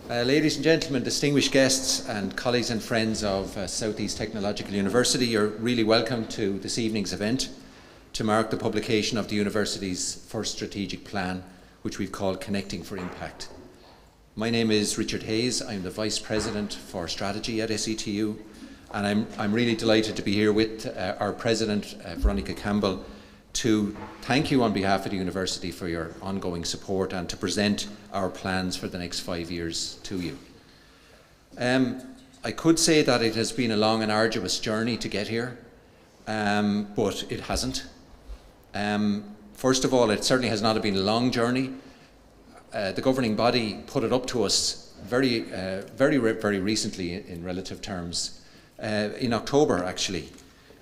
Ladies and gentlemen, distinguished guests and colleagues and friends of South East Technological University, you're really welcome to this evening's event to mark the publication of the University's first strategic plan, which we've called Connecting for Impact. My name is Richard Hayes. I'm the Vice President for Strategy at SETU, and I'm really delighted to be here with our President, Veronica Campbell, to thank you on behalf of the University for your ongoing support and to present our plans for the next 5 years to you. I could say that it has been a long and arduous journey to get here, but it hasn't. First of all, it certainly has not been a long journey. The governing body put it up to us very recently in relative terms. In October, actually,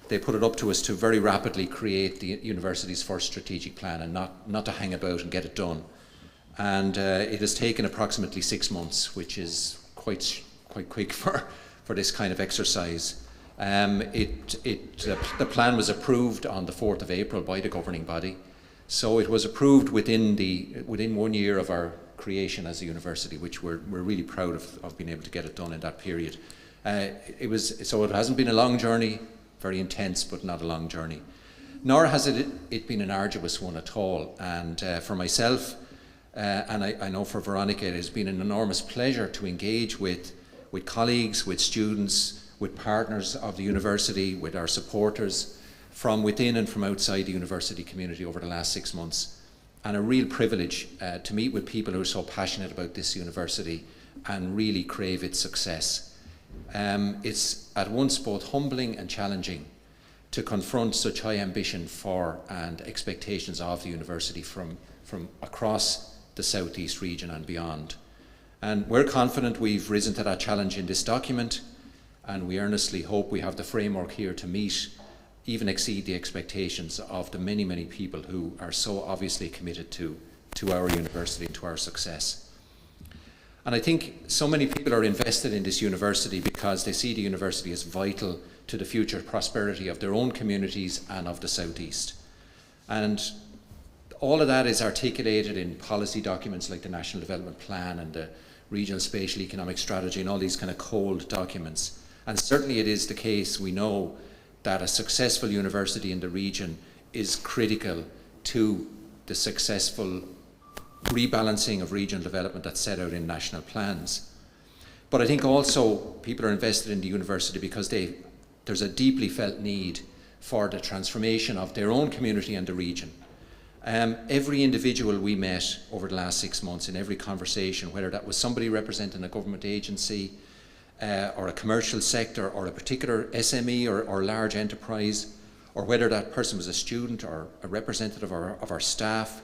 they put it up to us to very rapidly create the university's first strategic plan and not to hang about and get it done. And it has taken approximately 6 months, which is quite quick for this kind of exercise. The plan was approved on the 4th of April by the governing body. So it was approved within 1 year of our creation as a university, which we're really proud of being able to get it done in that period. So it hasn't been a long journey, very intense, but not a long journey. Nor has it been an arduous one at all. And for myself, and I know for Veronica, it has been an enormous pleasure to engage with colleagues, with students, with partners of the university, with our supporters from within and from outside the university community over the last 6 months. And a real privilege to meet with people who are so passionate about this university and really crave its success. It's at once both humbling and challenging to confront such high ambition for and expectations of the university from across the South East region and beyond. And we're confident we've risen to that challenge in this document, and we earnestly hope we have the framework here to meet, even exceed the expectations of the many, many people who are so obviously committed to our university and to our success. And I think so many people are invested in this university because they see the university as vital to the future prosperity of their own communities and of the South East. And all of that is articulated in policy documents like the National Development Plan and the Regional Spatial Economic Strategy and all these kind of cold documents. And certainly it is the case, we know, that a successful university in the region is critical to the successful rebalancing of regional development that's set out in national plans. But I think also people are invested in the university because there's a deeply felt need for the transformation of their own community and the region. Every individual we met over the last 6 months in every conversation, whether that was somebody representing a government agency or a commercial sector or a particular SME or large enterprise, or whether that person was a student or a representative of our staff,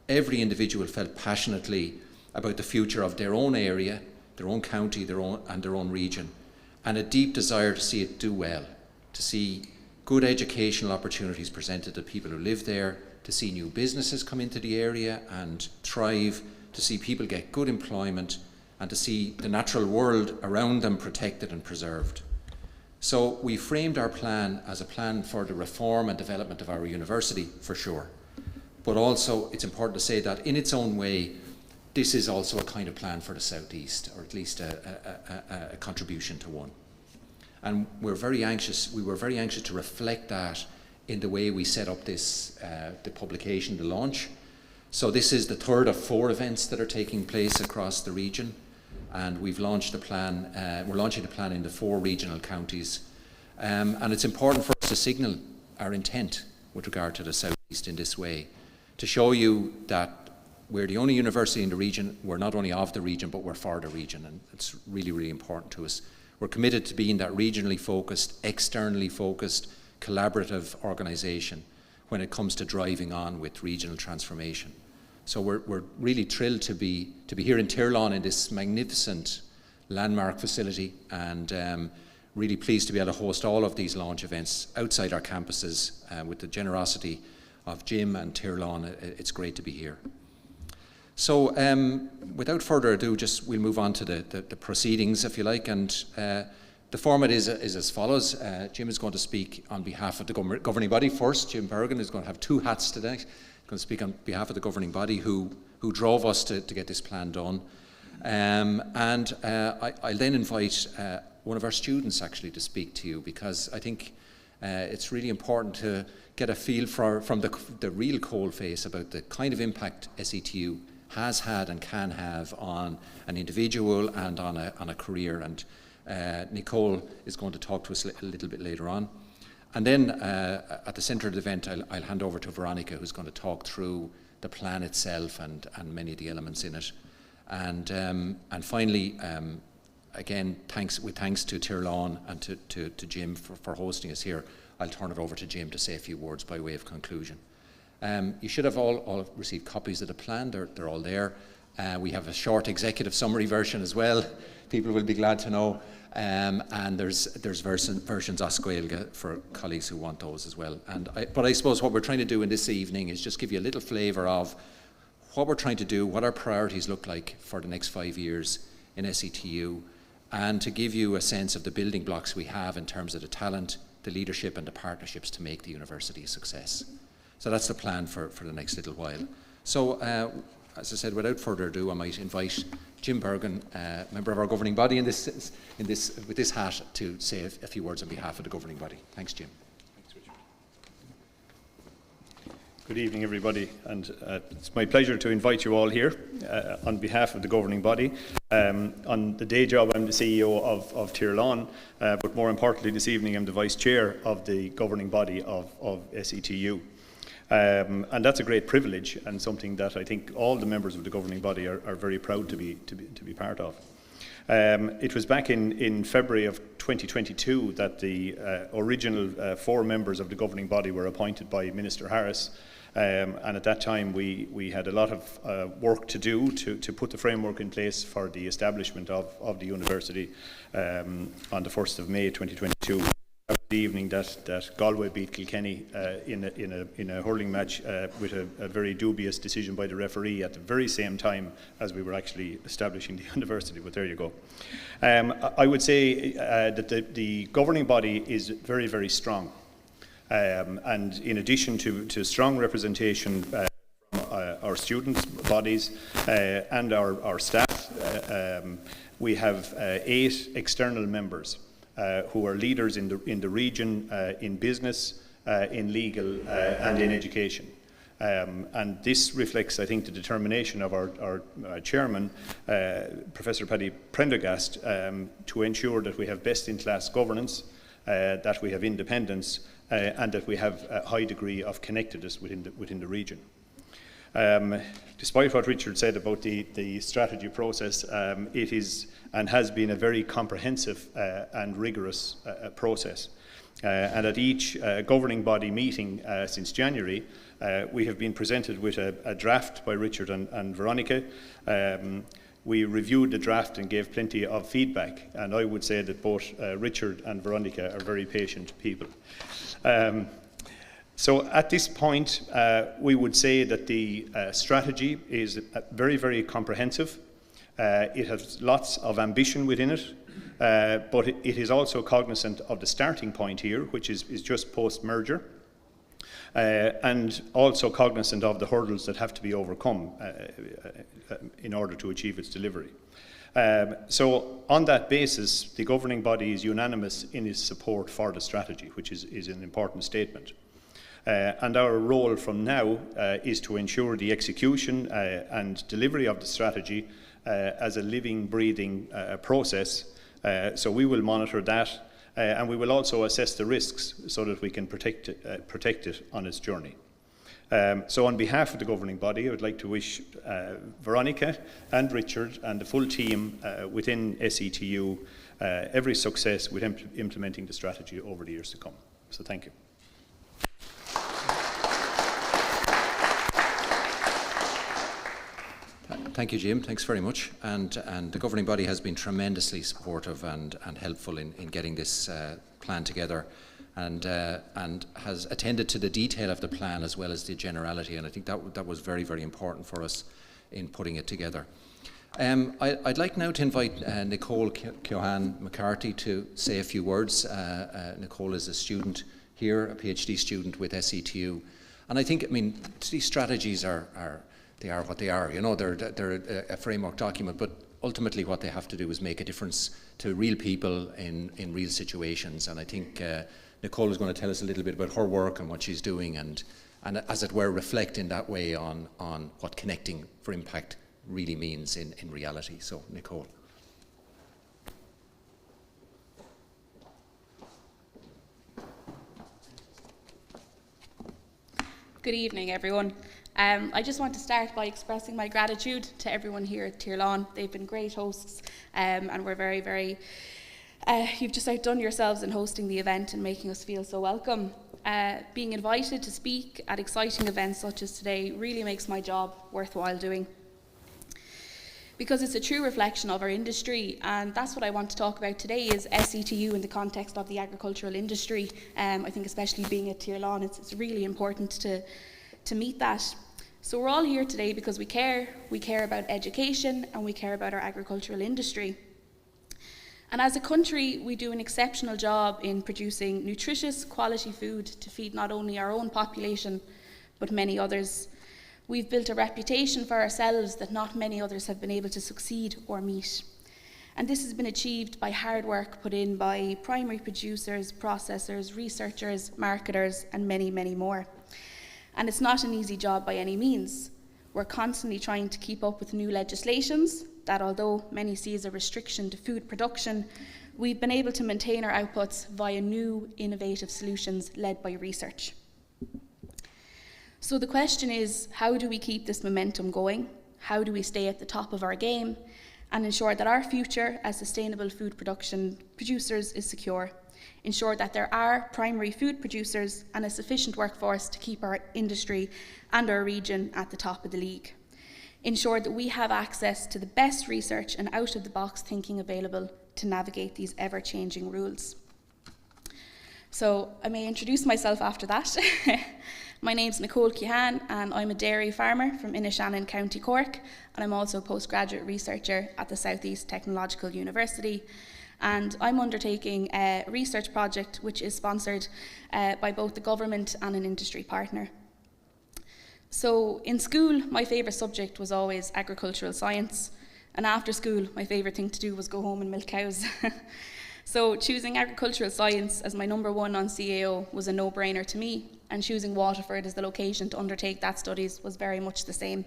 every individual felt passionately about the future of their own area, their own county, their own region, and a deep desire to see it do well, to see good educational opportunities presented to people who live there, to see new businesses come into the area and thrive, to see people get good employment, and to see the natural world around them protected and preserved. So we framed our plan as a plan for the reform and development of our university, for sure. But also, it's important to say that in its own way, this is also a kind of plan for the South East, or at least a contribution to one. And we were very anxious to reflect that in the way we set up this, the publication, the launch. So this is the third of 4 events that are taking place across the region, and we've launched a plan. We're launching the plan in the 4 regional counties, and it's important for us to signal our intent with regard to the South East in this way, to show you that we're the only university in the region. We're not only of the region, but we're for the region, and it's really, really important to us. We're committed to being that regionally focused, externally focused, collaborative organisation when it comes to driving on with regional transformation. So we're really thrilled to be here in Tirlawn in this magnificent landmark facility, and really pleased to be able to host all of these launch events outside our campuses with the generosity of Jim and Tirlawn. It's great to be here. So without further ado, we'll move on to the proceedings, if you like, and the format is as follows. Jim is going to speak on behalf of the governing body first. Jim Bergen is going to have 2 hats today. He's going to speak on behalf of the governing body who drove us to get this plan done. I'll then invite one of our students actually to speak to you, because I think it's really important to get a feel from the real coalface about the kind of impact SETU has had and can have on an individual and on a career. And Nicole is going to talk to us a little bit later on. And then at the centre of the event, I'll hand over to Veronica, who's going to talk through the plan itself and many of the elements in it. And finally, again, thanks to Tirlawn and to Jim for hosting us here. I'll turn it over to Jim to say a few words by way of conclusion. You should have all received copies of the plan. They're all there. We have a short executive summary version as well. People will be glad to know. And there's versions Oscuelga for colleagues who want those as well. But I suppose what we're trying to do in this evening is just give you a little flavour of what we're trying to do, what our priorities look like for the next 5 years in SETU, and to give you a sense of the building blocks we have in terms of the talent, the leadership and the partnerships to make the university a success. So that's the plan for the next little while. So as I said, without further ado, I might invite Jim Bergen, member of our governing body with this hat, to say a few words on behalf of the governing body. Thanks, Jim. Thanks, Richard. Good evening, everybody, and it's my pleasure to invite you all here on behalf of the governing body. On the day job, I'm the CEO of Tirlawn, but more importantly, this evening, I'm the vice chair of the governing body of SETU. And that's a great privilege and something that I think all the members of the governing body are very proud to be part of. It was back in February of 2022 that the original 4 members of the governing body were appointed by Minister Harris, and at that time we had a lot of work to do to put the framework in place for the establishment of the university on the 1st of May 2022. The evening that Galway beat Kilkenny in a hurling match with a very dubious decision by the referee at the very same time as we were actually establishing the university, but there you go. I would say that the governing body is very, very strong, and in addition to strong representation from our students' bodies and our staff, we have 8 external members who are leaders in the region, in business, in legal, and in education. And this reflects, I think, the determination of our chairman, Professor Paddy Prendergast, to ensure that we have best-in-class governance, that we have independence, and that we have a high degree of connectedness within the region. Despite what Richard said about the strategy process, it is and has been a very comprehensive and rigorous process. And at each governing body meeting since January, we have been presented with a draft by Richard and Veronica. We reviewed the draft and gave plenty of feedback, and I would say that both Richard and Veronica are very patient people. So at this point, we would say that the strategy is very, very comprehensive. It has lots of ambition within it, but it is also cognizant of the starting point here, which is just post-merger, and also cognizant of the hurdles that have to be overcome in order to achieve its delivery. So on that basis, the governing body is unanimous in its support for the strategy, which is an important statement. And our role from now is to ensure the execution and delivery of the strategy as a living, breathing process. So we will monitor that, and we will also assess the risks so that we can protect it on its journey. So on behalf of the governing body, I would like to wish Veronica and Richard and the full team within SETU every success with implementing the strategy over the years to come. So thank you. Thank you, Jim. Thanks very much. And the governing body has been tremendously supportive and helpful in getting this plan together, and has attended to the detail of the plan as well as the generality. And I think that was very, very important for us in putting it together. I'd like now to invite Nicole Keohane McCarthy to say a few words. Nicole is a student here, a PhD student with SETU. And I think, these strategies are they are what they are. You know, they're a framework document, but ultimately what they have to do is make a difference to real people in real situations. And I think Nicole is going to tell us a little bit about her work and what she's doing, and as it were, reflect in that way on what connecting for impact really means in reality. So, Nicole. Good evening, everyone. I just want to start by expressing my gratitude to everyone here at Tirlawn. They've been great hosts, and we're very, very... you've just outdone yourselves in hosting the event and making us feel so welcome. Being invited to speak at exciting events such as today really makes my job worthwhile doing, because it's a true reflection of our industry, and that's what I want to talk about today is SETU in the context of the agricultural industry. I think especially being at Tirlawn, it's really important to meet that. So we're all here today because we care about education, and we care about our agricultural industry. And as a country, we do an exceptional job in producing nutritious, quality food to feed not only our own population, but many others. We've built a reputation for ourselves that not many others have been able to succeed or meet. And this has been achieved by hard work put in by primary producers, processors, researchers, marketers, and many, many more. And it's not an easy job by any means. We're constantly trying to keep up with new legislations that, although many see as a restriction to food production, we've been able to maintain our outputs via new, innovative solutions led by research. So the question is, how do we keep this momentum going? How do we stay at the top of our game and ensure that our future as sustainable food production producers is secure? Ensure that there are primary food producers and a sufficient workforce to keep our industry and our region at the top of the league. Ensure that we have access to the best research and out-of-the-box thinking available to navigate these ever-changing rules. So I may introduce myself after that. My name's Nicole Kehan, and I'm a dairy farmer from Inishannon, County Cork, and I'm also a postgraduate researcher at the South East Technological University. And I'm undertaking a research project which is sponsored by both the government and an industry partner. So in school, my favourite subject was always agricultural science, and after school, my favourite thing to do was go home and milk cows. So choosing agricultural science as my number one on CAO was a no-brainer to me, and choosing Waterford as the location to undertake that studies was very much the same.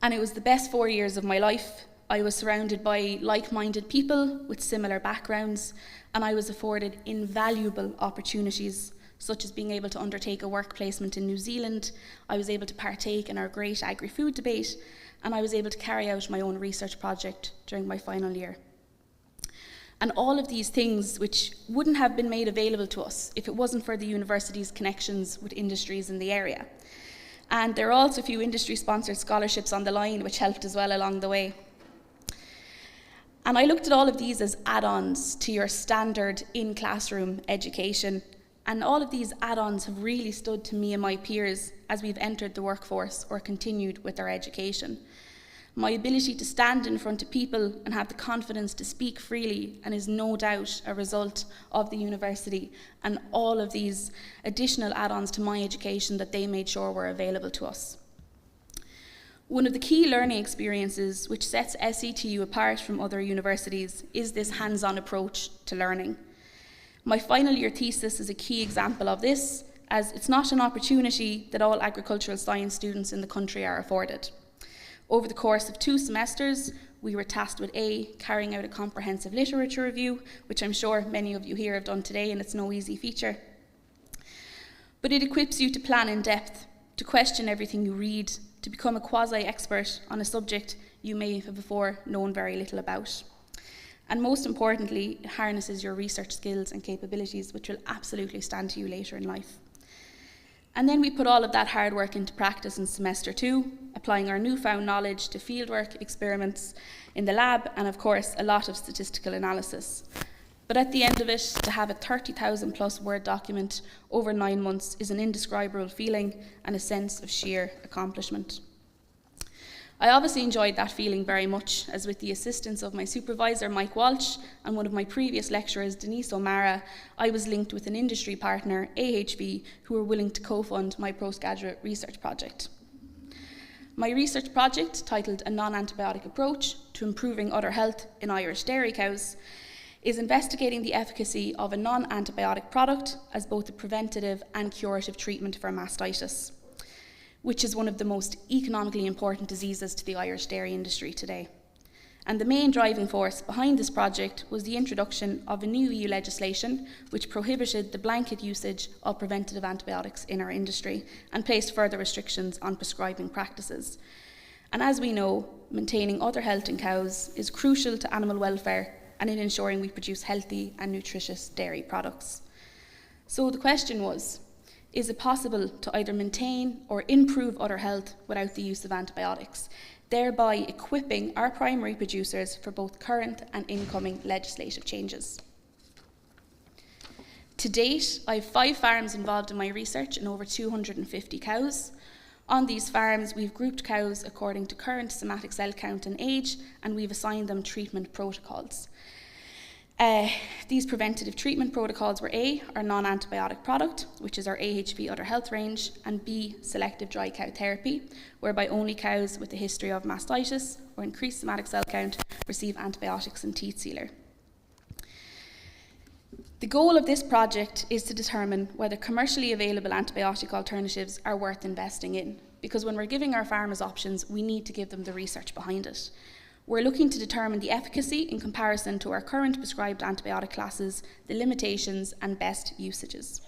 And it was the best 4 years of my life. I was surrounded by like-minded people with similar backgrounds, and I was afforded invaluable opportunities, such as being able to undertake a work placement in New Zealand. I was able to partake in our great agri-food debate, and I was able to carry out my own research project during my final year. And all of these things which wouldn't have been made available to us if it wasn't for the university's connections with industries in the area. And there are also a few industry-sponsored scholarships on the line which helped as well along the way. And I looked at all of these as add-ons to your standard in-classroom education. And all of these add-ons have really stood to me and my peers as we've entered the workforce or continued with our education. My ability to stand in front of people and have the confidence to speak freely and is no doubt a result of the university and all of these additional add-ons to my education that they made sure were available to us. One of the key learning experiences which sets SETU apart from other universities is this hands-on approach to learning. My final year thesis is a key example of this, as it's not an opportunity that all agricultural science students in the country are afforded. Over the course of 2 semesters, we were tasked with carrying out a comprehensive literature review, which I'm sure many of you here have done today, and it's no easy feature. But it equips you to plan in depth, to question everything you read, to become a quasi-expert on a subject you may have before known very little about. And most importantly, it harnesses your research skills and capabilities, which will absolutely stand to you later in life. And then we put all of that hard work into practice in semester 2, applying our newfound knowledge to fieldwork, experiments in the lab, and of course, a lot of statistical analysis. But at the end of it, to have a 30,000 plus word document over 9 months is an indescribable feeling and a sense of sheer accomplishment. I obviously enjoyed that feeling very much, as with the assistance of my supervisor, Mike Walsh, and one of my previous lecturers, Denise O'Mara, I was linked with an industry partner, AHV, who were willing to co-fund my postgraduate research project. My research project, titled A Non-Antibiotic Approach to Improving Udder Health in Irish Dairy Cows, is investigating the efficacy of a non-antibiotic product as both a preventative and curative treatment for mastitis, which is one of the most economically important diseases to the Irish dairy industry today. And the main driving force behind this project was the introduction of a new EU legislation which prohibited the blanket usage of preventative antibiotics in our industry and placed further restrictions on prescribing practices. And as we know, maintaining udder health in cows is crucial to animal welfare and in ensuring we produce healthy and nutritious dairy products. So the question was, is it possible to either maintain or improve udder health without the use of antibiotics, thereby equipping our primary producers for both current and incoming legislative changes? To date, I have 5 farms involved in my research and over 250 cows. On these farms, we've grouped cows according to current somatic cell count and age, and we've assigned them treatment protocols. These preventative treatment protocols were A, our non-antibiotic product, which is our AHV udder health range, and B, selective dry cow therapy, whereby only cows with a history of mastitis or increased somatic cell count receive antibiotics and teat sealer. The goal of this project is to determine whether commercially available antibiotic alternatives are worth investing in, because when we're giving our farmers options, we need to give them the research behind it. We're looking to determine the efficacy in comparison to our current prescribed antibiotic classes, the limitations and best usages.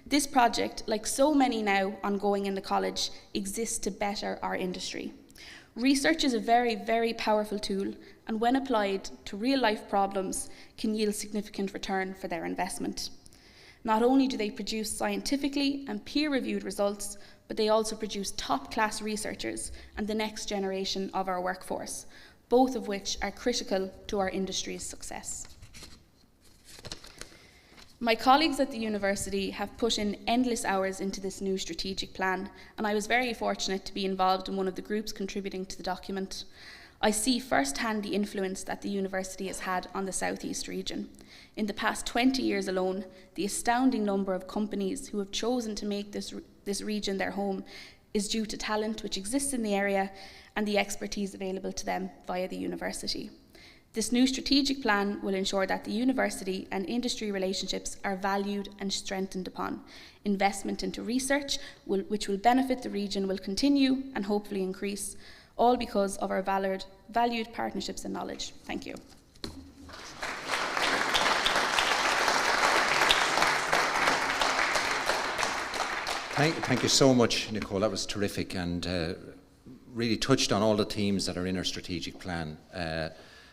This project, like so many now ongoing in the college, exists to better our industry. Research is a very, very powerful tool, and when applied to real-life problems, can yield significant return for their investment. Not only do they produce scientifically and peer-reviewed results, but they also produce top-class researchers and the next generation of our workforce, both of which are critical to our industry's success. My colleagues at the university have put in endless hours into this new strategic plan, and I was very fortunate to be involved in one of the groups contributing to the document. I see firsthand the influence that the university has had on the South East region. In the past 20 years alone, the astounding number of companies who have chosen to make this region their home is due to talent which exists in the area and the expertise available to them via the university. This new strategic plan will ensure that the university and industry relationships are valued and strengthened upon. Investment into research, which will benefit the region, will continue and hopefully increase, all because of our valued partnerships and knowledge. Thank you. Thank you so much, Nicole. That was terrific and really touched on all the themes that are in our strategic plan.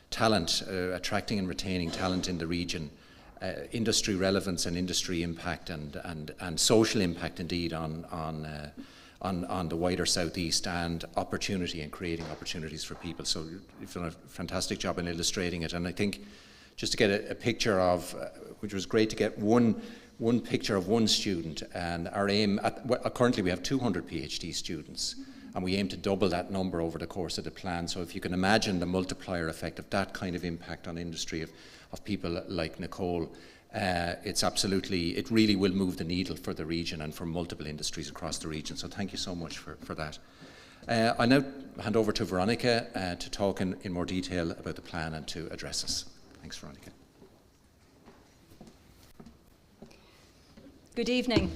Talent, attracting and retaining talent in the region, industry relevance and industry impact and social impact indeed on the wider southeast, and opportunity and creating opportunities for people. So you've done a fantastic job in illustrating it, and I think just to get a picture of, which was great to get one picture of one student, and our aim, currently we have 200 PhD students, and we aim to double that number over the course of the plan. So if you can imagine the multiplier effect of that kind of impact on industry of people like Nicole, it really will move the needle for the region and for multiple industries across the region. So thank you so much for that. I now hand over to Veronica to talk in more detail about the plan and to address us. Thanks, Veronica. Good evening.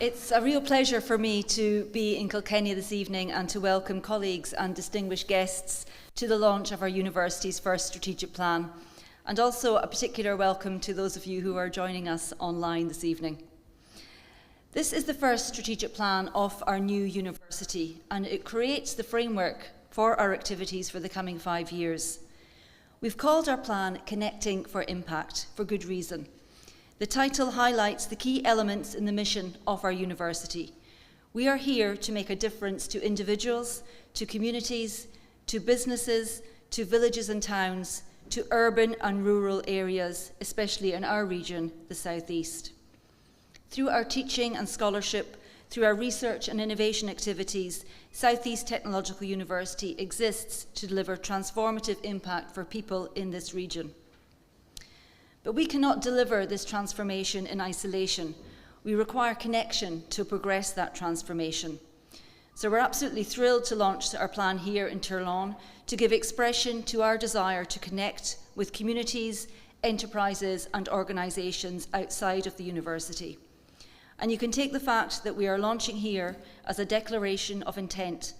It's a real pleasure for me to be in Kilkenny this evening and to welcome colleagues and distinguished guests to the launch of our university's first strategic plan, and also a particular welcome to those of you who are joining us online this evening. This is the first strategic plan of our new university, and it creates the framework for our activities for the coming 5 years. We've called our plan Connecting for Impact for good reason. The title highlights the key elements in the mission of our university. We are here to make a difference to individuals, to communities, to businesses, to villages and towns, to urban and rural areas, especially in our region, the South East. Through our teaching and scholarship, through our research and innovation activities, South East Technological University exists to deliver transformative impact for people in this region. But we cannot deliver this transformation in isolation. We require connection to progress that transformation. So we're absolutely thrilled to launch our plan here in Tirlawn to give expression to our desire to connect with communities, enterprises and organisations outside of the university. And you can take the fact that we are launching here as a declaration of intent,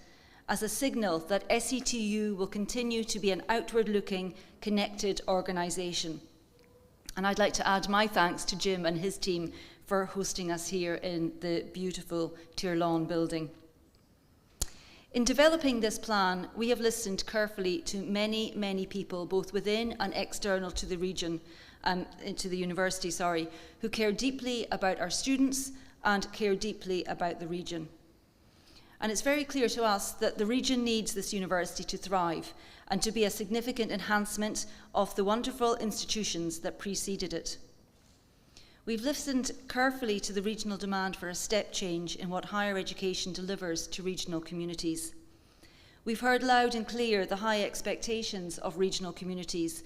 as a signal that SETU will continue to be an outward-looking, connected organisation. And I'd like to add my thanks to Jim and his team for hosting us here in the beautiful Tirlawn building. In developing this plan, we have listened carefully to many, many people, both within and external to the region, to the university, who care deeply about our students and care deeply about the region. And it's very clear to us that the region needs this university to thrive and to be a significant enhancement of the wonderful institutions that preceded it. We've listened carefully to the regional demand for a step change in what higher education delivers to regional communities. We've heard loud and clear the high expectations of regional communities,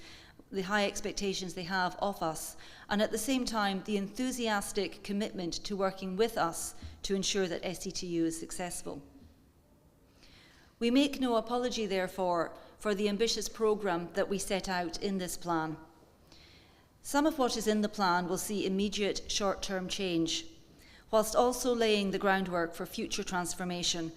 the high expectations they have of us, and at the same time, the enthusiastic commitment to working with us to ensure that SETU is successful. We make no apology, therefore, for the ambitious programme that we set out in this plan. Some of what is in the plan will see immediate short-term change, whilst also laying the groundwork for future transformation.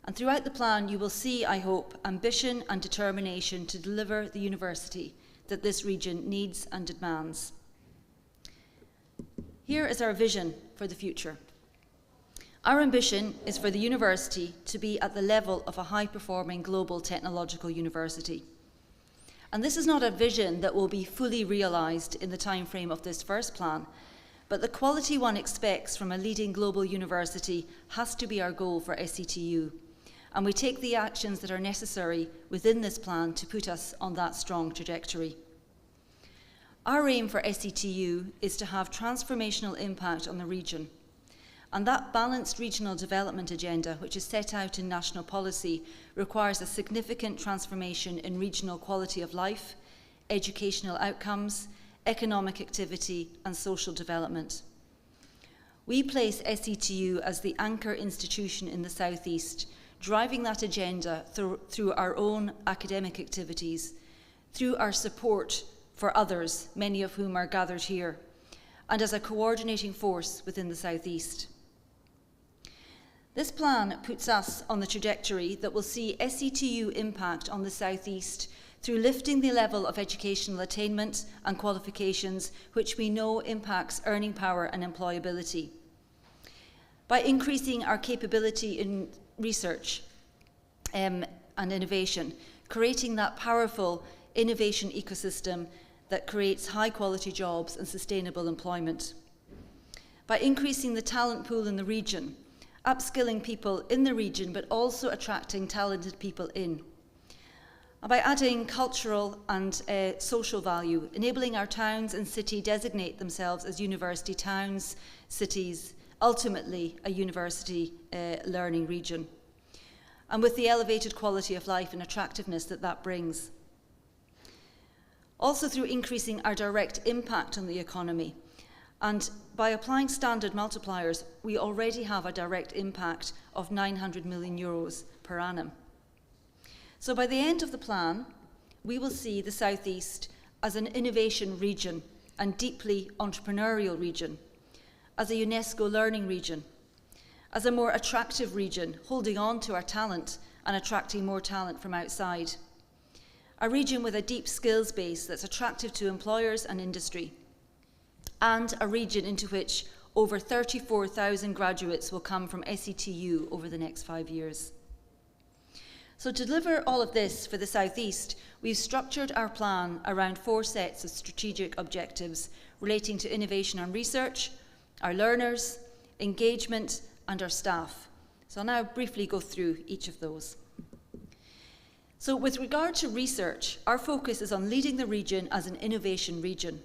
And throughout the plan, you will see, I hope, ambition and determination to deliver the university that this region needs and demands. Here is our vision for the future. Our ambition is for the university to be at the level of a high-performing global technological university. And this is not a vision that will be fully realised in the time frame of this first plan, but the quality one expects from a leading global university has to be our goal for SETU. And we take the actions that are necessary within this plan to put us on that strong trajectory. Our aim for SETU is to have transformational impact on the region. And that balanced regional development agenda, which is set out in national policy, requires a significant transformation in regional quality of life, educational outcomes, economic activity and social development. We place SETU as the anchor institution in the South East, driving that agenda through our own academic activities, through our support for others, many of whom are gathered here, and as a coordinating force within the South East. This plan puts us on the trajectory that will see SETU impact on the South East through lifting the level of educational attainment and qualifications, which we know impacts earning power and employability. By increasing our capability in research and innovation, creating that powerful innovation ecosystem that creates high-quality jobs and sustainable employment. By increasing the talent pool in the region, upskilling people in the region, but also attracting talented people in. And by adding cultural and social value, enabling our towns and city designate themselves as university towns, cities, ultimately a university learning region. And with the elevated quality of life and attractiveness that that brings. Also through increasing our direct impact on the economy. And by applying standard multipliers, we already have a direct impact of €900 million per annum. So by the end of the plan, we will see the South East as an innovation region and deeply entrepreneurial region, as a UNESCO learning region, as a more attractive region, holding on to our talent and attracting more talent from outside. A region with a deep skills base that's attractive to employers and industry, and a region into which over 34,000 graduates will come from SETU over the next 5 years. So to deliver all of this for the South East, we've structured our plan around 4 sets of strategic objectives relating to innovation and research, our learners, engagement, and our staff. So I'll now briefly go through each of those. So with regard to research, our focus is on leading the region as an innovation region.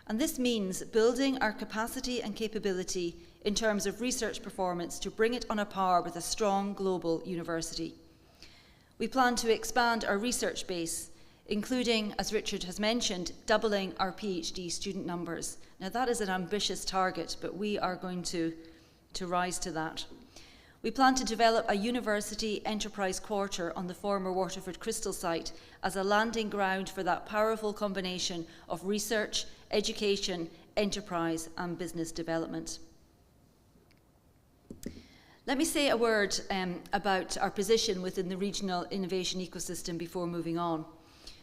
And this means building our capacity and capability in terms of research performance to bring it on a par with a strong global university. We plan to expand our research base, including, as Richard has mentioned, doubling our PhD student numbers. Now that is an ambitious target, but we are going to rise to that. We plan to develop a university enterprise quarter on the former Waterford Crystal site as a landing ground for that powerful combination of research, education, enterprise and business development. Let me say a word about our position within the regional innovation ecosystem before moving on.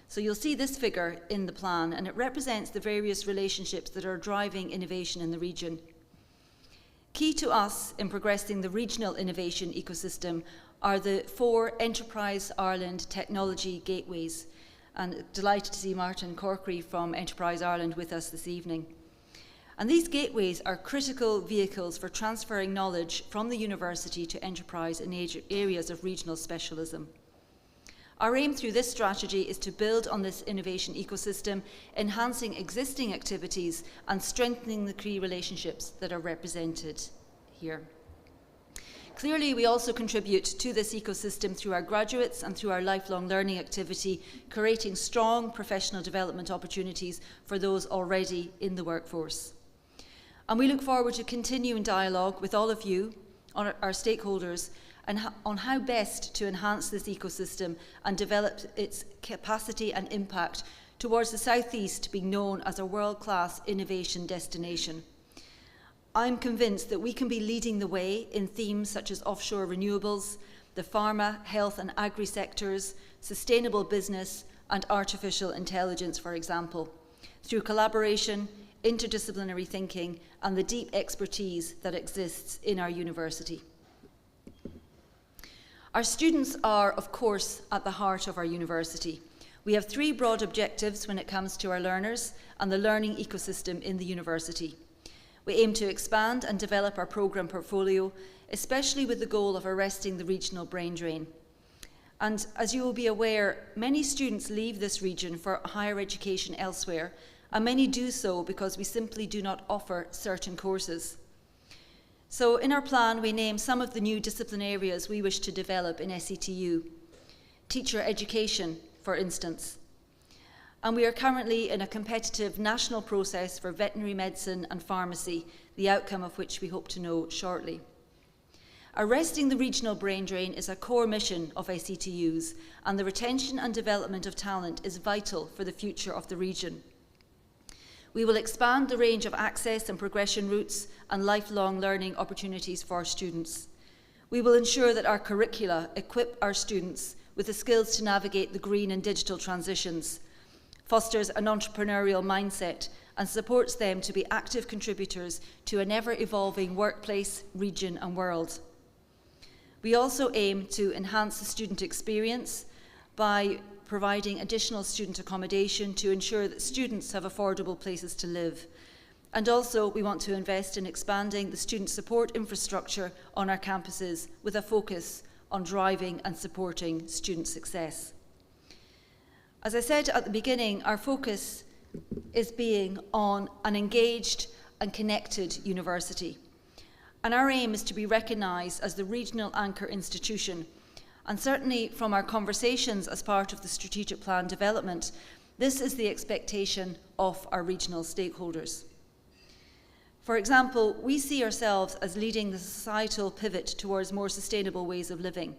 So you'll see this figure in the plan, and it represents the various relationships that are driving innovation in the region. Key to us in progressing the regional innovation ecosystem are the 4 Enterprise Ireland technology gateways. And delighted to see Martin Corkery from Enterprise Ireland with us this evening. And these gateways are critical vehicles for transferring knowledge from the university to enterprise in areas of regional specialism. Our aim through this strategy is to build on this innovation ecosystem, enhancing existing activities and strengthening the key relationships that are represented here. Clearly, we also contribute to this ecosystem through our graduates and through our lifelong learning activity, creating strong professional development opportunities for those already in the workforce. And we look forward to continuing dialogue with all of you, our stakeholders, and on how best to enhance this ecosystem and develop its capacity and impact towards the South East being known as a world-class innovation destination. I'm convinced that we can be leading the way in themes such as offshore renewables, the pharma, health and agri sectors, sustainable business and artificial intelligence, for example, through collaboration, interdisciplinary thinking and the deep expertise that exists in our university. Our students are, of course, at the heart of our university. We have 3 broad objectives when it comes to our learners and the learning ecosystem in the university. We aim to expand and develop our programme portfolio, especially with the goal of arresting the regional brain drain. And as you will be aware, many students leave this region for higher education elsewhere, and many do so because we simply do not offer certain courses. So in our plan, we name some of the new discipline areas we wish to develop in SETU. Teacher education, for instance. And we are currently in a competitive national process for veterinary medicine and pharmacy, the outcome of which we hope to know shortly. Arresting the regional brain drain is a core mission of SETUs, and the retention and development of talent is vital for the future of the region. We will expand the range of access and progression routes and lifelong learning opportunities for students. We will ensure that our curricula equip our students with the skills to navigate the green and digital transitions, fosters an entrepreneurial mindset and supports them to be active contributors to an ever-evolving workplace, region and world. We also aim to enhance the student experience by providing additional student accommodation to ensure that students have affordable places to live. And also, we want to invest in expanding the student support infrastructure on our campuses with a focus on driving and supporting student success. As I said at the beginning, our focus is being on an engaged and connected university. And our aim is to be recognised as the regional anchor institution. And certainly from our conversations as part of the strategic plan development, this is the expectation of our regional stakeholders. For example, we see ourselves as leading the societal pivot towards more sustainable ways of living.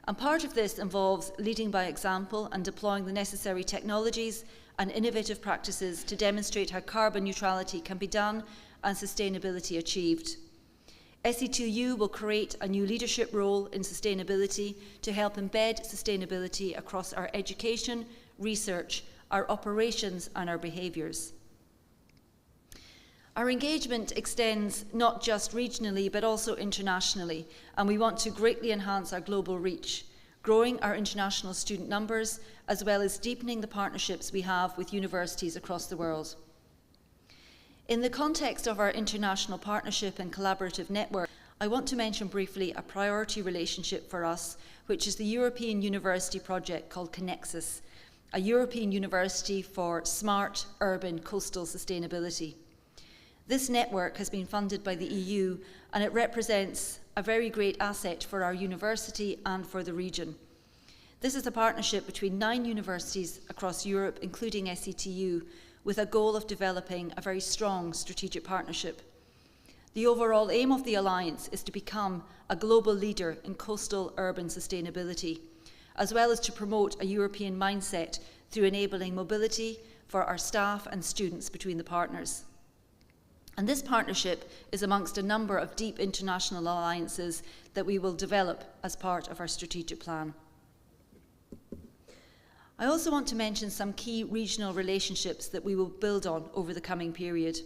And part of this involves leading by example and deploying the necessary technologies and innovative practices to demonstrate how carbon neutrality can be done and sustainability achieved. SETU will create a new leadership role in sustainability to help embed sustainability across our education, research, our operations and our behaviours. Our engagement extends not just regionally but also internationally, and we want to greatly enhance our global reach, growing our international student numbers as well as deepening the partnerships we have with universities across the world. In the context of our international partnership and collaborative network, I want to mention briefly a priority relationship for us, which is the European University project called Connexus, a European university for smart, urban, coastal sustainability. This network has been funded by the EU, and it represents a very great asset for our university and for the region. This is a partnership between 9 universities across Europe, including SETU, with a goal of developing a very strong strategic partnership. The overall aim of the Alliance is to become a global leader in coastal urban sustainability, as well as to promote a European mindset through enabling mobility for our staff and students between the partners. And this partnership is amongst a number of deep international alliances that we will develop as part of our strategic plan. I also want to mention some key regional relationships that we will build on over the coming period.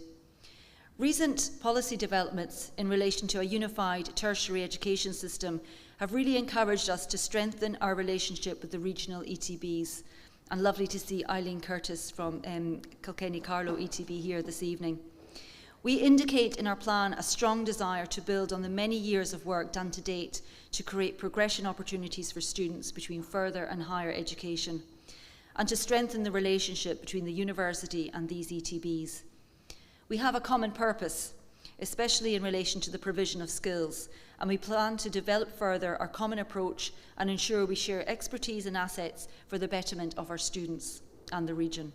Recent policy developments in relation to a unified tertiary education system have really encouraged us to strengthen our relationship with the regional ETBs. And lovely to see Eileen Curtis from Kilkenny Carlow ETB here this evening. We indicate in our plan a strong desire to build on the many years of work done to date to create progression opportunities for students between further and higher education, and to strengthen the relationship between the university and these ETBs. We have a common purpose, especially in relation to the provision of skills, and we plan to develop further our common approach and ensure we share expertise and assets for the betterment of our students and the region.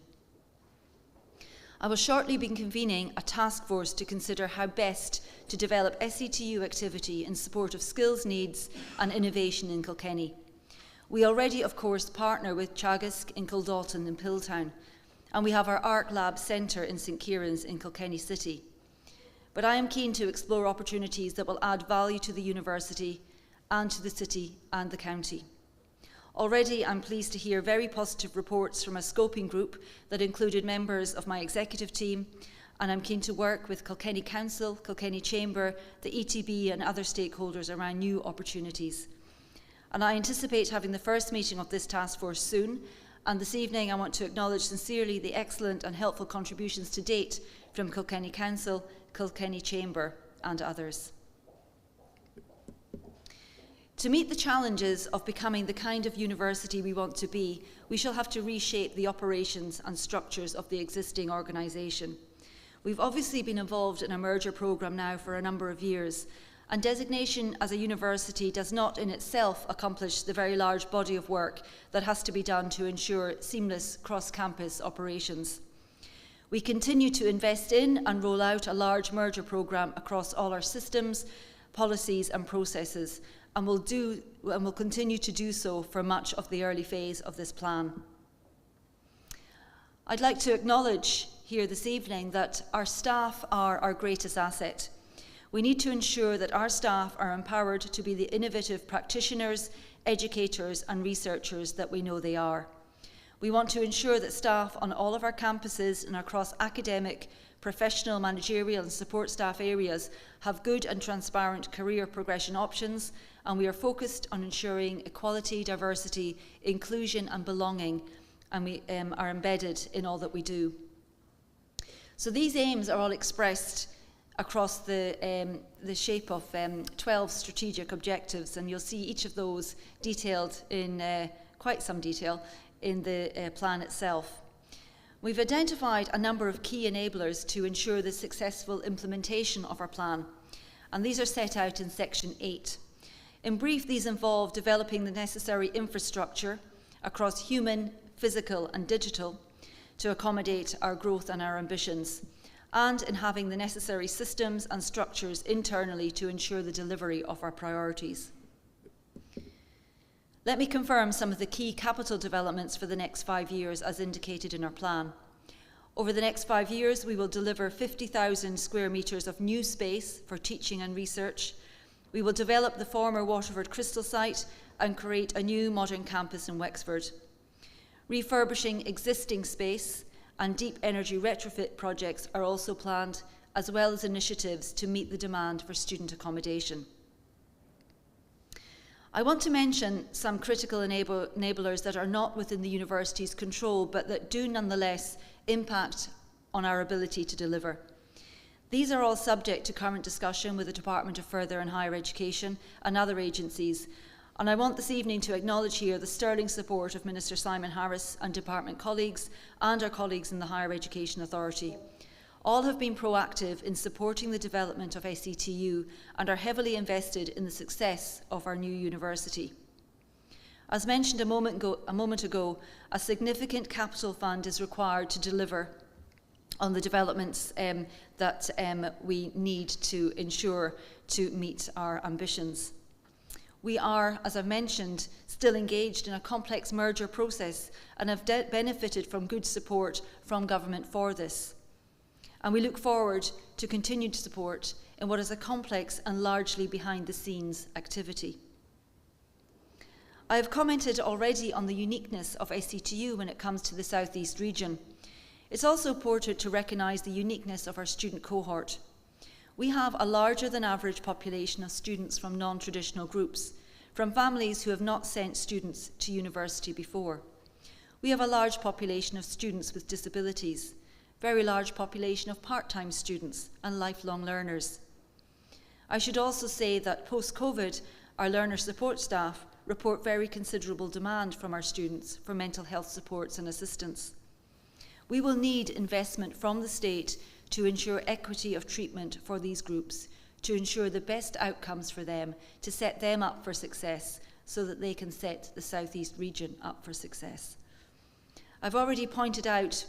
I will shortly be convening a task force to consider how best to develop SETU activity in support of skills needs and innovation in Kilkenny. We already, of course, partner with Teagasc in Kildalton and Piltown, and we have our ARC Lab Centre in St Kieran's in Kilkenny City. But I am keen to explore opportunities that will add value to the university and to the city and the county. Already, I'm pleased to hear very positive reports from a scoping group that included members of my executive team, and I'm keen to work with Kilkenny Council, Kilkenny Chamber, the ETB and other stakeholders around new opportunities. And I anticipate having the first meeting of this task force soon, and this evening I want to acknowledge sincerely the excellent and helpful contributions to date from Kilkenny Council, Kilkenny Chamber and others. To meet the challenges of becoming the kind of university we want to be, we shall have to reshape the operations and structures of the existing organisation. We've obviously been involved in a merger programme now for a number of years, and designation as a university does not in itself accomplish the very large body of work that has to be done to ensure seamless cross-campus operations. We continue to invest in and roll out a large merger programme across all our systems, policies and processes, and will continue to do so for much of the early phase of this plan. I'd like to acknowledge here this evening that our staff are our greatest asset. We need to ensure that our staff are empowered to be the innovative practitioners, educators and researchers that we know they are. We want to ensure that staff on all of our campuses and across academic, professional, managerial and support staff areas have good and transparent career progression options, and we are focused on ensuring equality, diversity, inclusion and belonging, and we are embedded in all that we do. So these aims are all expressed across the shape of 12 strategic objectives, and you'll see each of those detailed in quite some detail in the plan itself. We've identified a number of key enablers to ensure the successful implementation of our plan, and these are set out in section 8. In brief, these involve developing the necessary infrastructure across human, physical and digital to accommodate our growth and our ambitions, and in having the necessary systems and structures internally to ensure the delivery of our priorities. Let me confirm some of the key capital developments for the next 5 years as indicated in our plan. Over the next 5 years, we will deliver 50,000 square metres of new space for teaching and research. We will develop the former Waterford Crystal site and create a new modern campus in Wexford. Refurbishing existing space and deep energy retrofit projects are also planned, as well as initiatives to meet the demand for student accommodation. I want to mention some critical enablers that are not within the university's control, but that do nonetheless impact on our ability to deliver. These are all subject to current discussion with the Department of Further and Higher Education and other agencies, and I want this evening to acknowledge here the sterling support of Minister Simon Harris and department colleagues and our colleagues in the Higher Education Authority. All have been proactive in supporting the development of SETU and are heavily invested in the success of our new university. As mentioned a moment ago, a significant capital fund is required to deliver on the developments that we need to ensure to meet our ambitions. We are, as I've mentioned, still engaged in a complex merger process and have benefited from good support from government for this. And we look forward to continued support in what is a complex and largely behind-the-scenes activity. I have commented already on the uniqueness of SETU when it comes to the South East region. It's also important to recognise the uniqueness of our student cohort. We have a larger than average population of students from non-traditional groups, from families who have not sent students to university before. We have a large population of students with disabilities, very large population of part-time students and lifelong learners. I should also say that post-COVID, our learner support staff report very considerable demand from our students for mental health supports and assistance. We will need investment from the state to ensure equity of treatment for these groups, to ensure the best outcomes for them, to set them up for success so that they can set the South East region up for success. I've already pointed out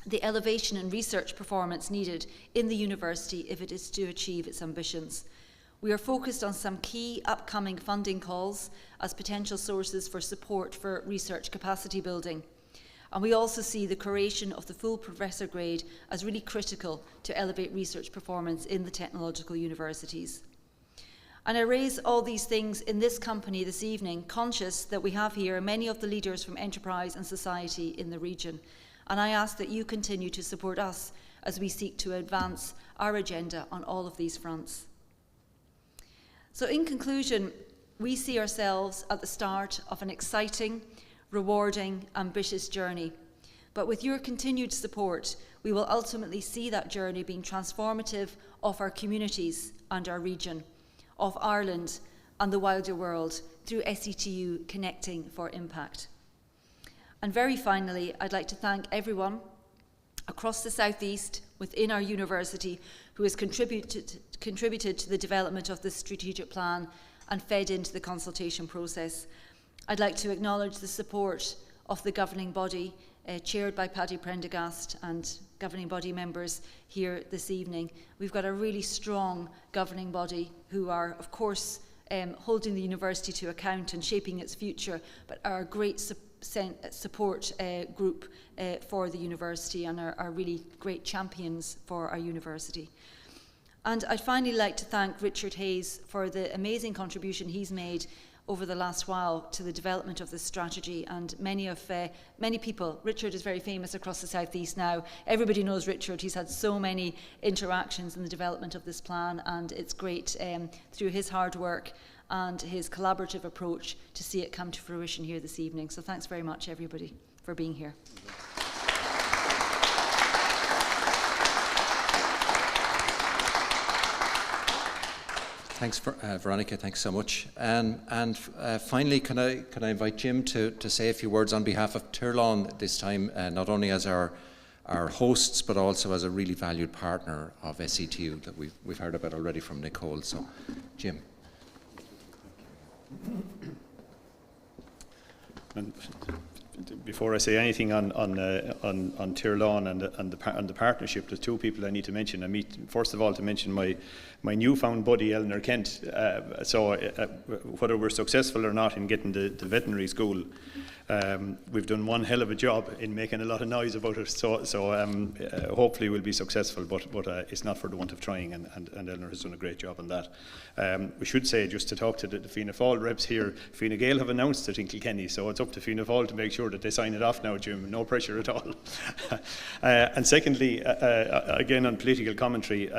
the elevation in research performance needed in the university if it is to achieve its ambitions. We are focused on some key upcoming funding calls as potential sources for support for research capacity building. And we also see the creation of the full professor grade as really critical to elevate research performance in the technological universities. And I raise all these things in this company this evening, conscious that we have here many of the leaders from enterprise and society in the region. And I ask that you continue to support us as we seek to advance our agenda on all of these fronts. So in conclusion, we see ourselves at the start of an exciting, rewarding, ambitious journey. But with your continued support, we will ultimately see that journey being transformative of our communities and our region, of Ireland and the wider world through SETU Connecting for Impact. And very finally, I'd like to thank everyone across the South East within our university who has contributed to the development of this strategic plan and fed into the consultation process. I'd like to acknowledge the support of the governing body, chaired by Paddy Prendergast, and governing body members here this evening. We've got a really strong governing body who are, of course, holding the university to account and shaping its future, but are a great support group for the university and are really great champions for our university. And I'd finally like to thank Richard Hayes for the amazing contribution he's made over the last while to the development of this strategy, and many people. Richard is very famous across the South East now. Everybody knows Richard. He's had so many interactions in the development of this plan, and it's great through his hard work and his collaborative approach to see it come to fruition here this evening. So thanks very much, everybody, for being here. Thanks, Veronica. Thanks so much. And finally, can I invite Jim to say a few words on behalf of Tirlawn this time, not only as our hosts, but also as a really valued partner of SETU that we've heard about already from Nicole. So, Jim. And before I say anything on Tirlawn and the partnership, there's two people I need to mention. First of all, to mention my newfound buddy Eleanor Kent. Whether we're successful or not in getting the veterinary school, we've done one hell of a job in making a lot of noise about it. So hopefully we'll be successful, but it's not for the want of trying, and Eleanor has done a great job on that. We should say, just to talk to the Fianna Fáil reps here, Fine Gael have announced it in Kilkenny, so it's up to Fianna Fáil to make sure that they sign it off now, Jim. No pressure at all. And secondly, again on political commentary,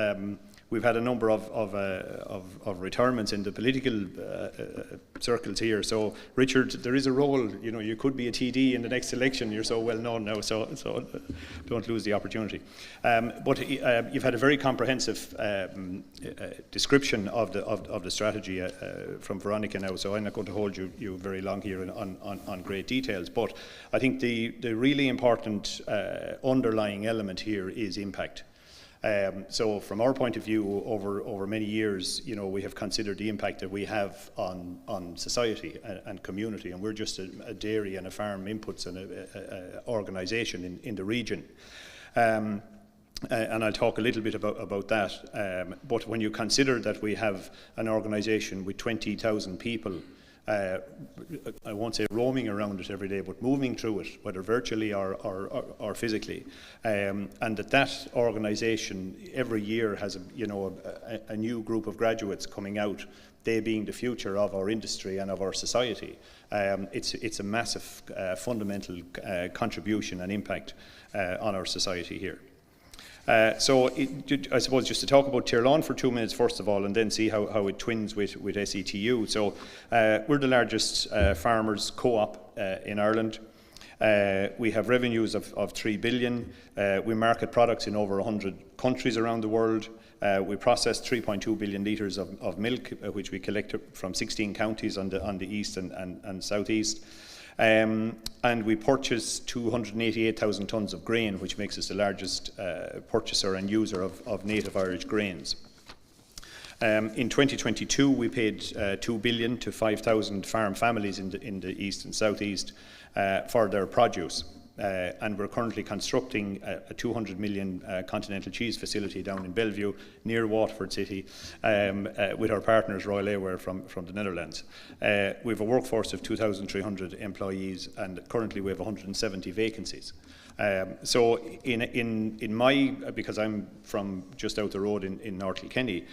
we've had a number of retirements in the political circles here. So, Richard, there is a role. You know, you could be a TD in the next election. You're so well known now, so don't lose the opportunity. But you've had a very comprehensive description of the strategy from Veronica now. So I'm not going to hold you very long here on great details. But I think the really important underlying element here is impact. So from our point of view, over many years, you know, we have considered the impact that we have on society and community, and we're just a dairy and a farm inputs and a organisation in the region. and I'll talk a little bit about that. But when you consider that we have an organisation with 20,000 people, I won't say roaming around it every day, but moving through it, whether virtually or physically, and that organisation every year has a new group of graduates coming out, they being the future of our industry and of our society. It's a massive fundamental contribution and impact on our society here. So I suppose just to talk about Tirlawn for 2 minutes first of all, and then see how it twins with SETU. So we're the largest farmers co-op in Ireland. We have revenues of 3 billion. We market products in over 100 countries around the world. We process 3.2 billion litres of milk, which we collect from 16 counties on the east and southeast. And we purchase 288,000 tonnes of grain, which makes us the largest purchaser and user of native Irish grains. In 2022, we paid 2 billion to 5,000 farm families in the east and southeast for their produce. And we're currently constructing a 200 million continental cheese facility down in Bellevue, near Waterford City, with our partners Royal Airware from the Netherlands. We have a workforce of 2,300 employees, and currently we have 170 vacancies. So in my, because I'm from just out the road in North Kilkenny,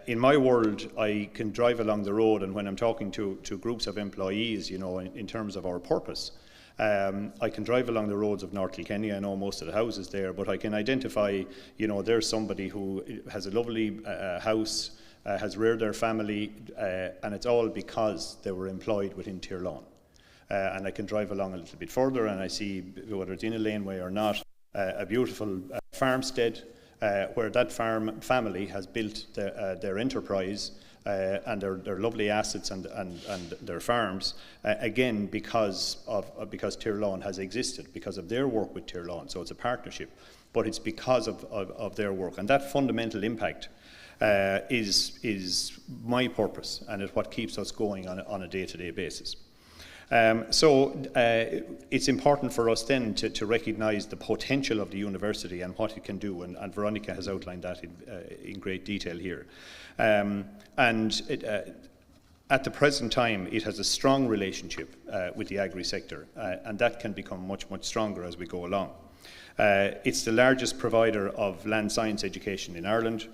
in my world I can drive along the road, and when I'm talking to groups of employees, in terms of our purpose, I can drive along the roads of North Kilkenny. I know most of the houses there, but I can identify, there's somebody who has a lovely house, has reared their family, and it's all because they were employed within Tirlawn. And I can drive along a little bit further and I see, whether it's in a laneway or not, a beautiful farmstead where that farm family has built their enterprise and their lovely assets and their farms, again because Tirlawn has existed, because of their work with Tirlawn. So it's a partnership, but it's because of their work. And that fundamental impact is my purpose, and it's what keeps us going on a day-to-day basis. So it's important for us then to recognise the potential of the university and what it can do, and Veronica has outlined that in great detail here. At the present time, it has a strong relationship with the agri-sector, and that can become much, much stronger as we go along. It's the largest provider of land science education in Ireland,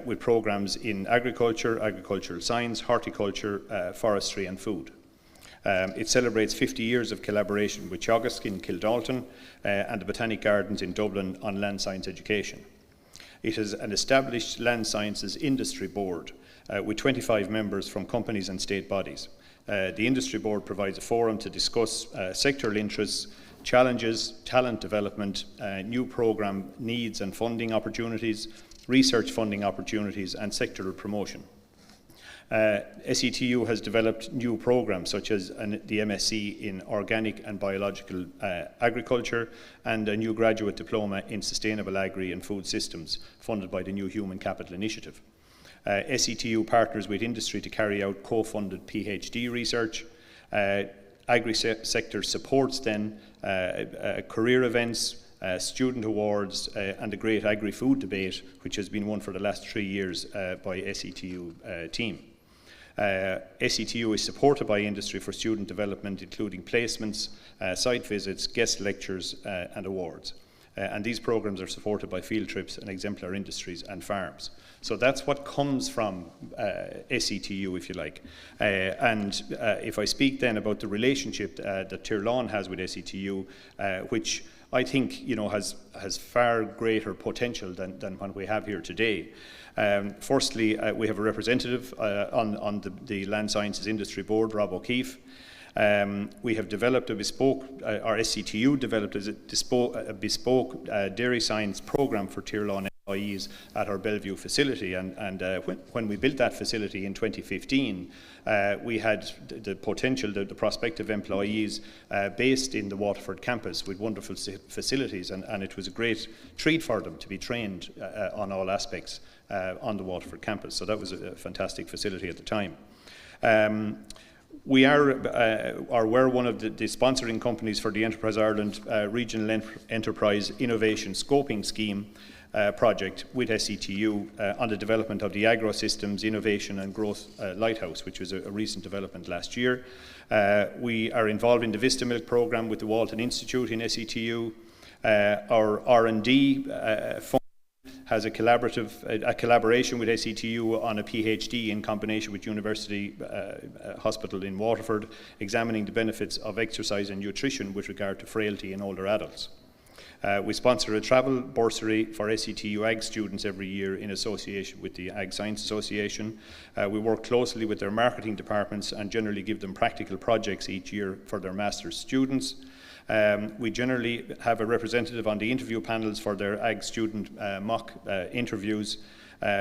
with programmes in agriculture, agricultural science, horticulture, forestry and food. It celebrates 50 years of collaboration with Teagasc in Kildalton and the Botanic Gardens in Dublin on land science education. It has an established land sciences industry board with 25 members from companies and state bodies. The industry board provides a forum to discuss sectoral interests, challenges, talent development, new programme needs and funding opportunities, research funding opportunities and sectoral promotion. SETU has developed new programmes such as the MSc in Organic and Biological Agriculture and a new graduate diploma in Sustainable Agri and Food Systems funded by the New Human Capital Initiative. SETU partners with industry to carry out co-funded PhD research. Agri-sector supports then career events, student awards and the Great Agri-Food Debate, which has been won for the last 3 years by SETU team. SETU is supported by industry for student development, including placements, site visits, guest lectures and awards. And these programmes are supported by field trips and exemplar industries and farms. So that's what comes from SETU, if you like. And if I speak then about the relationship that Tirlawn has with SETU, which I think has far greater potential than what we have here today. Firstly, we have a representative on the Land Sciences Industry Board, Rob O'Keefe. We have developed a bespoke, our SETU developed a bespoke dairy science programme for Tirlawn employees at our Bellevue facility, and when we built that facility in 2015, we had the potential, the prospective employees based in the Waterford campus with wonderful facilities, and it was a great treat for them to be trained on all aspects on the Waterford campus. So that was a fantastic facility at the time. We were one of the sponsoring companies for the Enterprise Ireland Regional Enterprise Innovation Scoping Scheme project with SETU on the development of the Agro-Systems Innovation and Growth Lighthouse, which was a recent development last year. We are involved in the Vista Milk programme with the Walton Institute in SETU. Our R&D fund has a collaboration with SETU on a PhD in combination with University Hospital in Waterford, examining the benefits of exercise and nutrition with regard to frailty in older adults. We sponsor a travel bursary for SETU Ag students every year in association with the Ag Science Association. We work closely with their marketing departments and generally give them practical projects each year for their master's students. We generally have a representative on the interview panels for their Ag student mock interviews.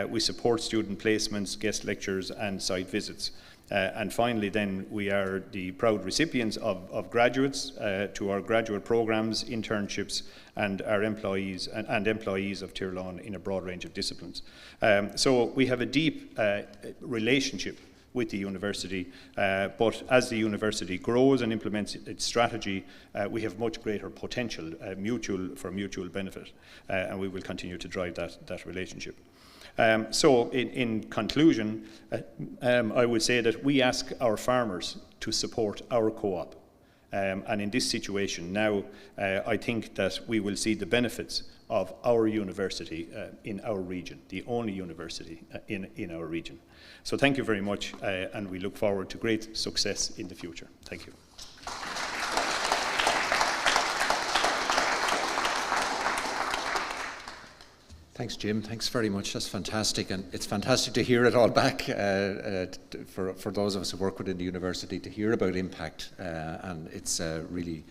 We support student placements, guest lectures and site visits. And finally then, we are the proud recipients of graduates to our graduate programs, internships and our employees and employees of Tirlawn in a broad range of disciplines. So we have a deep relationship with the university, but as the university grows and implements its strategy, we have much greater potential for mutual benefit, and we will continue to drive that relationship. So in conclusion, I would say that we ask our farmers to support our co-op. And in this situation now, I think that we will see the benefits of our university in our region, the only university in our region. So thank you very much, and we look forward to great success in the future. Thank you. Thanks, Jim. Thanks very much. That's fantastic, and it's fantastic to hear it all back for those of us who work within the university, to hear about impact, and it's really,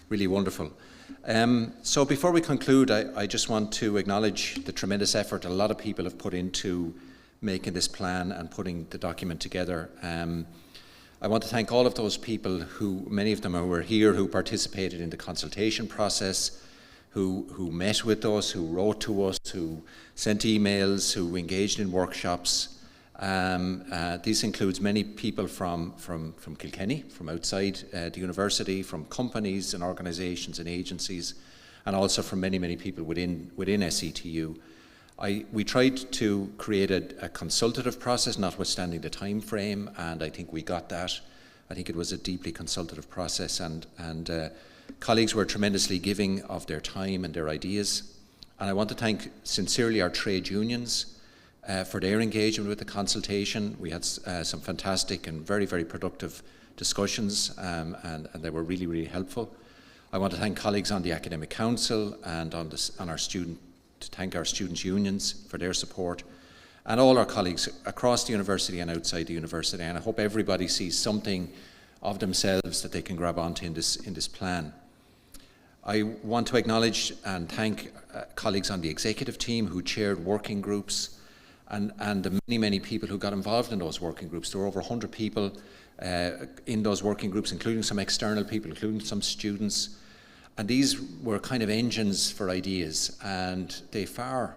really wonderful. So before we conclude, I just want to acknowledge the tremendous effort a lot of people have put into making this plan and putting the document together. I want to thank all of those people who, many of them who were here, who participated in the consultation process, who met with us, who wrote to us, who sent emails, who engaged in workshops. This includes many people from Kilkenny, from outside the university, from companies and organisations and agencies, and also from many, many people within SETU. We tried to create a consultative process, notwithstanding the time frame, and I think we got that. I think it was a deeply consultative process, and colleagues were tremendously giving of their time and their ideas. And I want to thank sincerely our trade unions for their engagement with the consultation. We had some fantastic and very, very productive discussions, and they were really, really helpful. I want to thank colleagues on the Academic Council and to thank our students' unions for their support, and all our colleagues across the university and outside the university. And I hope everybody sees something of themselves that they can grab onto in this plan. I want to acknowledge and thank colleagues on the executive team who chaired working groups, and the many, many people who got involved in those working groups. There were over 100 people in those working groups, including some external people, including some students. And these were kind of engines for ideas, and they far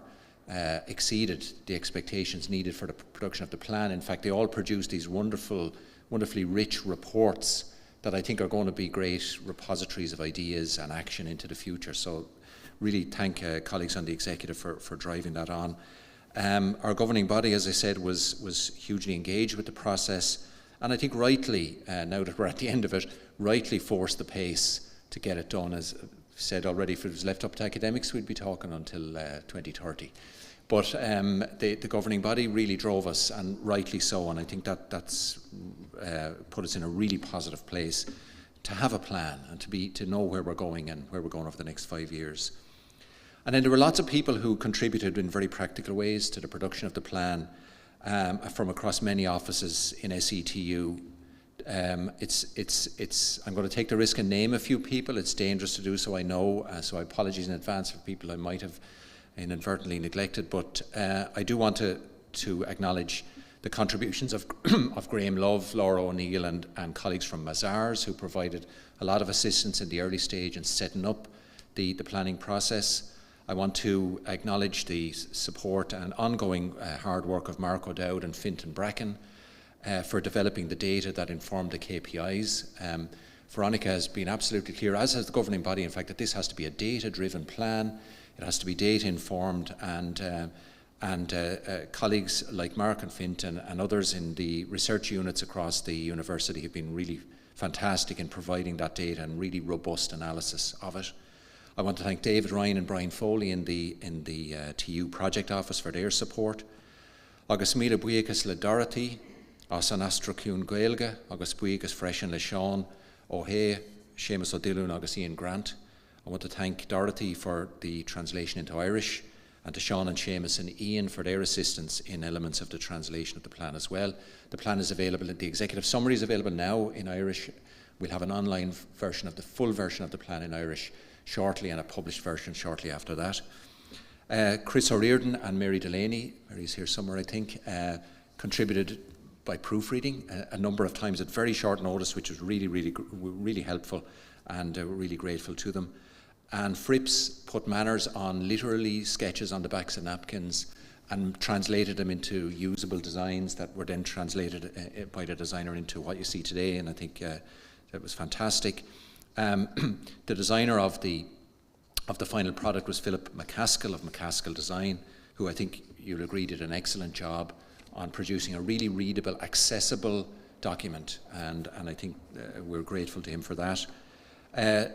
exceeded the expectations needed for the production of the plan. In fact, they all produced these wonderfully rich reports that I think are going to be great repositories of ideas and action into the future. So really thank colleagues on the executive for driving that on. Our governing body, as I said, was hugely engaged with the process, and I think rightly, now that we're at the end of it, rightly forced the pace to get it done. As I've said already, if it was left up to academics, we'd be talking until 2030. But the governing body really drove us, and rightly so, and I think that's put us in a really positive place to have a plan and to know where we're going and where we're going over the next 5 years. And then there were lots of people who contributed in very practical ways to the production of the plan from across many offices in SETU. I'm going to take the risk and name a few people. It's dangerous to do so, I know, so I apologize in advance for people I might have inadvertently neglected, but I do want to acknowledge the contributions of Graham Love, Laura O'Neill and colleagues from Mazars, who provided a lot of assistance in the early stage in setting up the planning process. I want to acknowledge the support and ongoing hard work of Mark O'Dowd and Fintan Bracken, for developing the data that informed the KPIs. Veronica has been absolutely clear, as has the governing body, in fact, that this has to be a data-driven plan. It has to be data-informed, and colleagues like Mark and Fintan and others in the research units across the university have been really fantastic in providing that data and really robust analysis of it. I want to thank David Ryan and Brian Foley in the TU project office for their support. Agus míle buíochas le Dorothy, as an astracún Gaelga, agus buíochas freisin le Sean O'Hay, Seamus O'Dillon, agus Ian Grant. I want to thank Dorothy for the translation into Irish, and to Sean and Seamus and Ian for their assistance in elements of the translation of the plan as well. The plan is available, the executive summary is available now in Irish. We'll have an online version of the full version of the plan in Irish shortly, and a published version shortly after that. Chris O'Riordan and Mary Delaney, Mary's here somewhere I think, contributed by proofreading a number of times at very short notice, which was really helpful, and we're really grateful to them. And Frips put manners on literally sketches on the backs of napkins and translated them into usable designs that were then translated by the designer into what you see today, and I think that was fantastic. The designer of the final product was Philip McCaskill of McCaskill Design, who I think you'll agree did an excellent job on producing a really readable, accessible document, and I think we're grateful to him for that.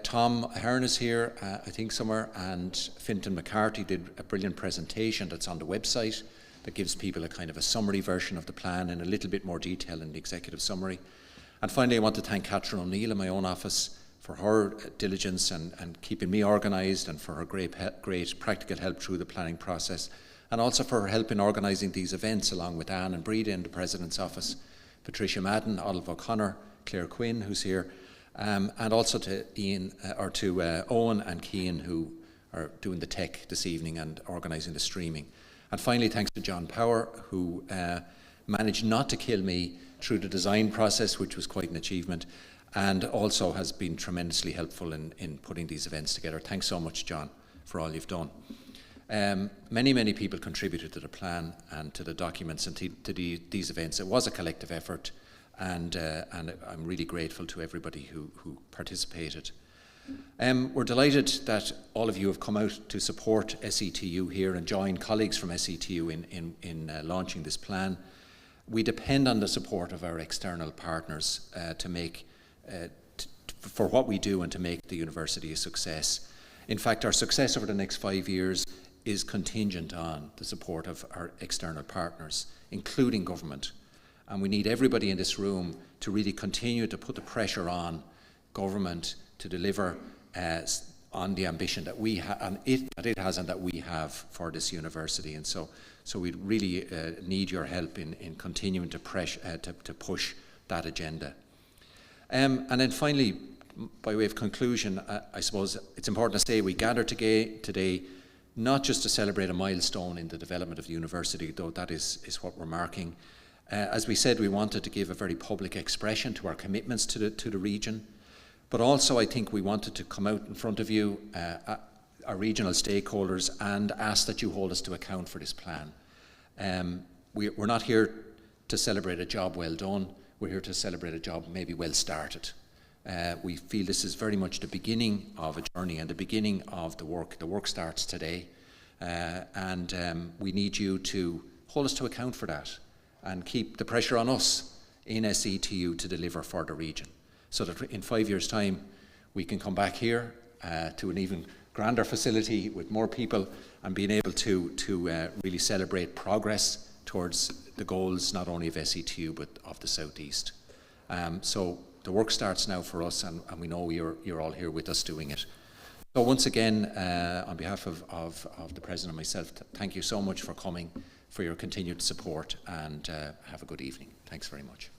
Tom Ahern is here, I think somewhere, and Fintan McCarthy did a brilliant presentation that's on the website that gives people a kind of a summary version of the plan in a little bit more detail in the executive summary. And finally, I want to thank Catherine O'Neill in my own office for her diligence and keeping me organised, and for her great practical help through the planning process, and also for her help in organising these events along with Anne and Breda in the President's office, Patricia Madden, Olive O'Connor, Claire Quinn, who's here, and also to Owen and Cian, who are doing the tech this evening and organising the streaming. And finally, thanks to John Power, who managed not to kill me through the design process, which was quite an achievement, and also has been tremendously helpful in putting these events together. Thanks so much, John, for all you've done. Many people contributed to the plan and to the documents and to these events. It was a collective effort, and I'm really grateful to everybody who participated. We're delighted that all of you have come out to support SETU here and join colleagues from SETU in launching this plan. We depend on the support of our external partners for what we do and to make the university a success. In fact, our success over the next 5 years is contingent on the support of our external partners, including government. And we need everybody in this room to really continue to put the pressure on government to deliver on the ambition that we have, that it has and that we have for this university. And so we really need your help in continuing to push that agenda. And then finally, by way of conclusion, I suppose it's important to say we gather today not just to celebrate a milestone in the development of the university, though that is what we're marking. As we said, we wanted to give a very public expression to our commitments to the region, but also I think we wanted to come out in front of you, our regional stakeholders, and ask that you hold us to account for this plan. We're not here to celebrate a job well done. We're here to celebrate a job maybe well started. We feel this is very much the beginning of a journey and the beginning of the work. The work starts today, and we need you to hold us to account for that and keep the pressure on us in SETU to deliver for the region, so that in 5 years' time we can come back here to an even grander facility with more people and being able to really celebrate progress towards the goals not only of SETU but of the South East. So the work starts now for us, and we know you're all here with us doing it. So once again, on behalf of the President and myself, thank you so much for coming, for your continued support, and have a good evening. Thanks very much.